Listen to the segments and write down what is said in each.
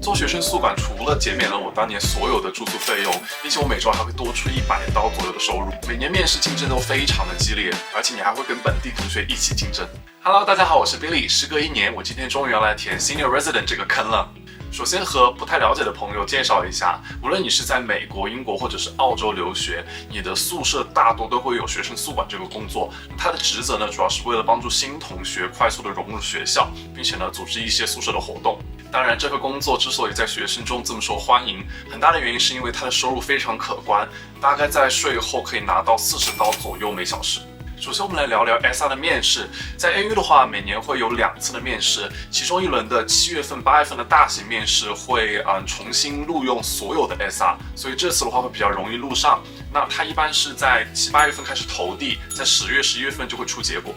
做学生宿管除了减免了我当年所有的住宿费用，并且我每周还会多出$100左右的收入。每年面试竞争都非常的激烈，而且你还会跟本地同学一起竞争。Hello， 大家好，我是 Billy。时隔1年，我今天终于要来填 Senior Resident 这个坑了。首先和不太了解的朋友介绍一下，无论你是在美国、英国或者是澳洲留学，你的宿舍大多都会有学生宿管这个工作。它的职责呢，主要是为了帮助新同学快速的融入学校，并且呢，组织一些宿舍的活动。当然，这份工作之所以在学生中这么受欢迎，很大的原因是因为它的收入非常可观，大概在税后可以拿到$40左右每小时。首先，我们来聊聊 SR 的面试。在 AU 的话，每年会有2次的面试，其中一轮的7月份、8月份的大型面试会重新录用所有的 SR， 所以这次的话会比较容易录上。那它一般是在7、8月份开始投递，在10月、11月份就会出结果。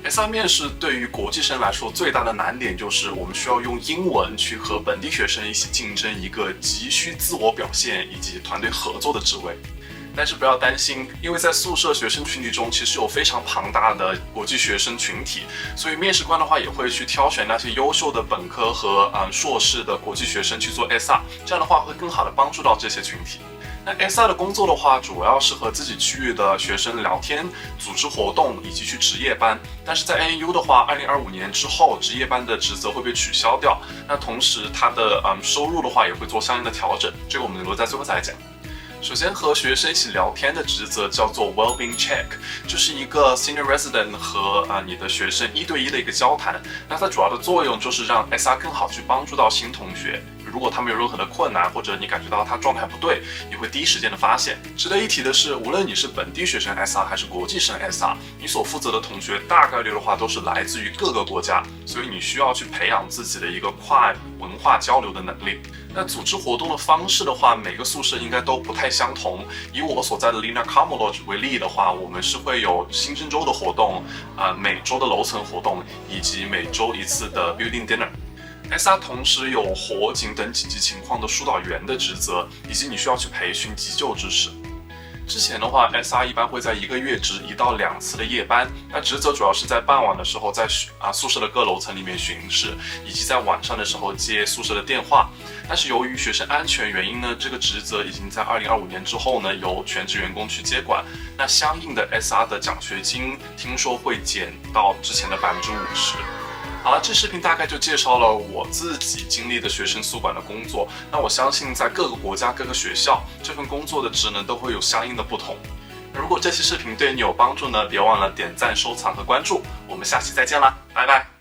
SR 面试对于国际生来说最大的难点就是我们需要用英文去和本地学生一起竞争一个急需自我表现以及团队合作的职位。但是不要担心，因为在宿舍学生群体中其实有非常庞大的国际学生群体，所以面试官的话也会去挑选那些优秀的本科和硕士的国际学生去做 SR， 这样的话会更好的帮助到这些群体。那 SR 的工作的话，主要是和自己区域的学生聊天、组织活动以及去值夜班。但是在 ANU 的话，2025年之后，值夜班的职责会被取消掉。那同时，它的收入的话也会做相应的调整，这个我们留在最后再来讲。首先和学生一起聊天的职责叫做 Wellbeing Check， 就是一个 Senior Resident 和你的学生1对1的一个交谈。那它主要的作用就是让 SR 更好去帮助到新同学。如果他们有任何的困难，或者你感觉到他状态不对，你会第一时间的发现。值得一提的是，无论你是本地学生 SR 还是国际生 SR， 你所负责的同学大概率的话都是来自于各个国家，所以你需要去培养自己的一个跨文化交流的能力。那组织活动的方式的话，每个宿舍应该都不太相同。以我所在的 Linear Carmel Lodge 为例的话，我们是会有新生周的活动，每周的楼层活动，以及每周1次的 Building Dinner。SR 同时有火警等紧急情况的疏导员的职责，以及你需要去培训急救知识。之前的话 ，SR 一般会在1个月值1到2次的夜班，那职责主要是在傍晚的时候在宿舍的各楼层里面巡视，以及在晚上的时候接宿舍的电话。但是由于学生安全原因呢，这个职责已经在2025年之后呢由全职员工去接管。那相应的 SR 的奖学金听说会减到之前的50%。好了，这视频大概就介绍了我自己经历的学生宿管的工作。那我相信在各个国家、各个学校，这份工作的职能都会有相应的不同。如果这期视频对你有帮助呢，别忘了点赞、收藏和关注。我们下期再见啦，拜拜。